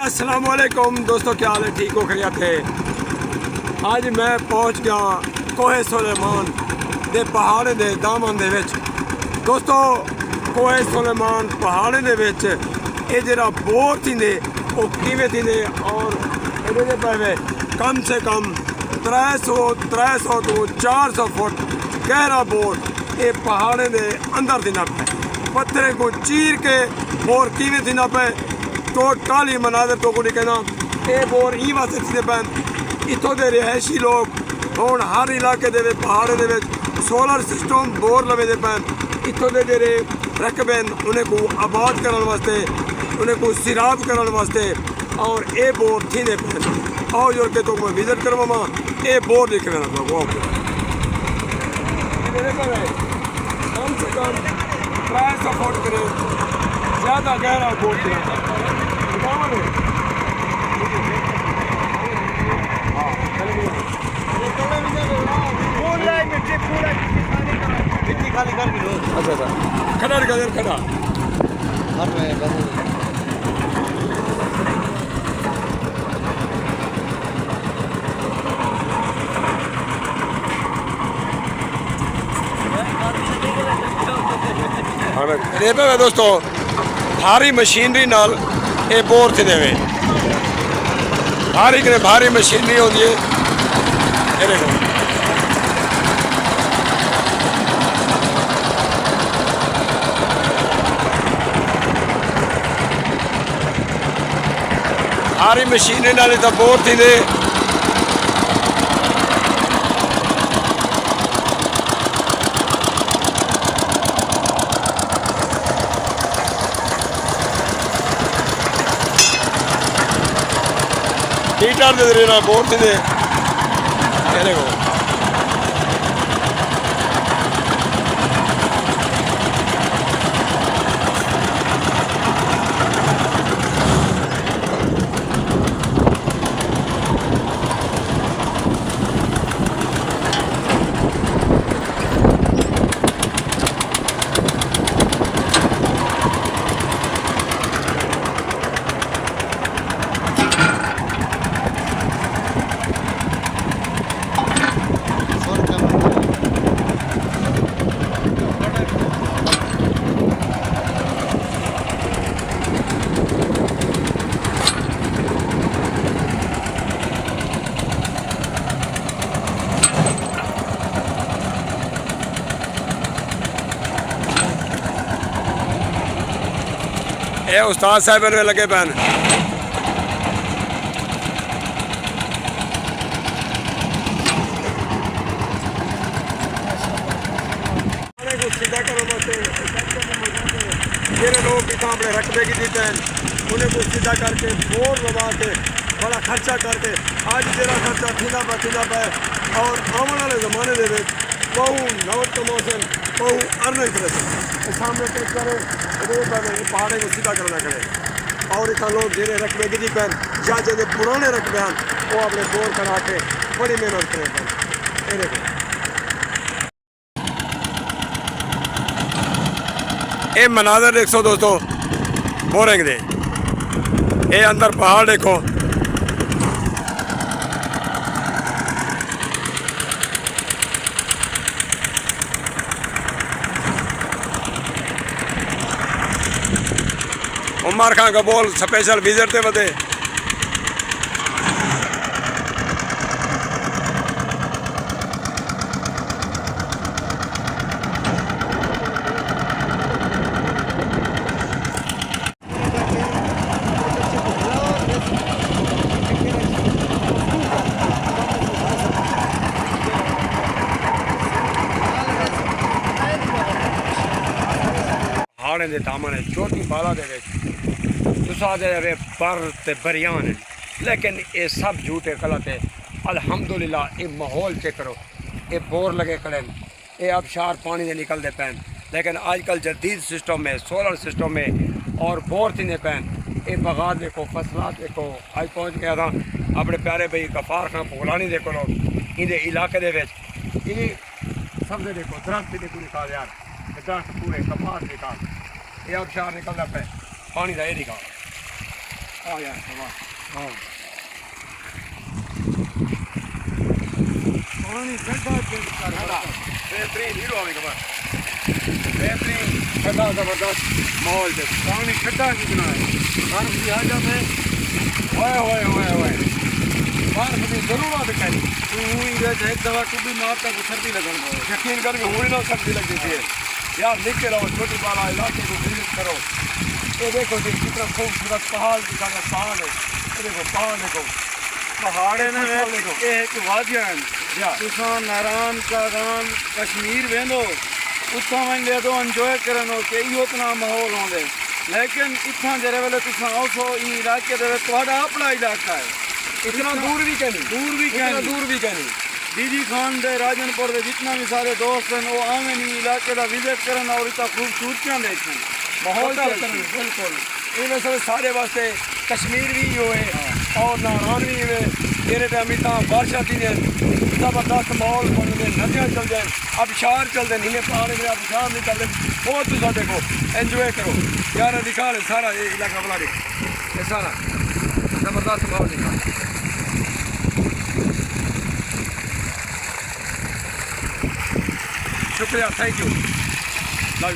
अस्सलाम वालेकुम दोस्तों, क्या हाल है? ठीक हो? खैरियत है? आज मैं पहुंच गया कोहे सुलेमान दे पहाड़े दे दामन दे विच। दोस्तों कोहे सुलेमान पहाड़े दे विच ये जरा बोर थींदे वो किवें थींदे और इहदे पवे कम से कम 300 तो 400 फुट गहरा बोर ये पहाड़े दे अंदर थींदा पे पत्थरे को चीर के बोर किवें थींदा पे टोटल ही मनाजर तो को कहना ये बोर ही वास्ते थींदे पैन इतों के रिहायशी लोग हुण हर इलाके दे पहाड़े दे सोलर सिस्टम बोर लवे दे पैन इतों के जेरे रकबे उन्हें को आबाद करने वास्ते उन्हें को सिराब करने वास्ते और ये बोर थींदे पैन आओ जो के तो मैं विजिट करवा ये बोर दिख रहा था कम से कम 300 फुट करे ज़्यादा गहरा बोर दिया अच्छा खड़ा खड़ा हाँ दोस्तों भारी मशीनरी नाल ये बोर थे देवे भारी मशीनरी होती है भारी मशीनरी नाल तो बोर थी दे हीटर दे रहे ना बोर थी दे को ये उस्ताद साहब में लगे पैन सीधा करो लोग अपने रकबे की देते हैं उन्हें को सीधा करके बोर लगा के बड़ा खर्चा करके आज जरा खर्चा थीना पे और आने वाले ज़माने दे बहु नवत का मौसम बहु अर्न सामने टेक करे पहाड़े को सीधा करना करे और इतना लोग जेरे रकबे गिरी पैन या जे पुराने रकबे हैं वो अपने बोर करा के बड़ी मेहनत करें पैन ये देखो ये मनाजर देखो दोस्तों बोरेंग दे ये अंदर पहाड़ देखो उमर खान का बोल स्पेशल विजिट थे बदे पहाड़े दे दामन है चोटी बाला दे तुसादे बर ते बरियान है लेकिन ये सब झूठे गलत है। अल्हम्दुलिल्लाह ये माहौल चेक करो ये बोर लगे खड़े ये आबशार पानी से निकलते पैन लेकिन आजकल जदीद सिस्टम में सोलर सिस्टम में और बोर थी पैन ये बगार देखो फसलात देखो आज पहुँच गया था अपने प्यारे भाई गफार खान पोलानी देखो लोग इन्हें इलाके दे सब देखो दरख्त देखो निकाल यार दरख्त पूरे कपास निकाल ये आबशार निकलता पे पानी का ये निकाल हाँ यार हाँ पानी ठंडा बेहतरीन हीरो अभी खबर बेहतरीन ठंडा जबरदस्त माहौल से पानी ठंडा कितना है बर्फ की हाजत है ओए बाहर कभी जरूरत कहीं एक दवा टूबी मारता तो सर्दी लगन को यकीन कर भी हुई ना सर्दी लगती थी यार लिखते रहो छोटी बाला इलाके को विजिट करो ये देखो जी कितना खूबसूरत पहाड़ दिखाना पहाड़ है ये देखो पहाड़ देखो पहाड़े ने देखो ये एक वादियां तुसां नारायण कागान कश्मीर वेंदो उत्थां वेंदे तो एंजॉय करनो के इहो तना माहौल होंदे लेकिन इत्थां जेरे वेले तुसां आओ ई इलाके दे तुहाडा अपना इलाका है इतना दूर भी कहनी दूर भी कहनी दीदी खान दे राजनपुर दे जितना भी सारे दोस्त हैं वो आवे नहीं इलाके का विजिट करन और इतना खूबसूरतियां देखन माहौल बिल्कुल इनमें सब सारे वास्ते कश्मीर भी हुए और नारायण भी हुए तेरे टाइम इतना बारिश आती है जबरदस्त माहौल बन गए नदियाँ चल जाए अब शहर चल जाए नीले पहाड़ में अब शहर नहीं चल रहे बहुत तुझा देखो एंजॉय करो यार दिखा रहे सारा ये इलाका बना रहे ये सारा जबरदस्त माहौल दिखा शुक्रिया थैंक यू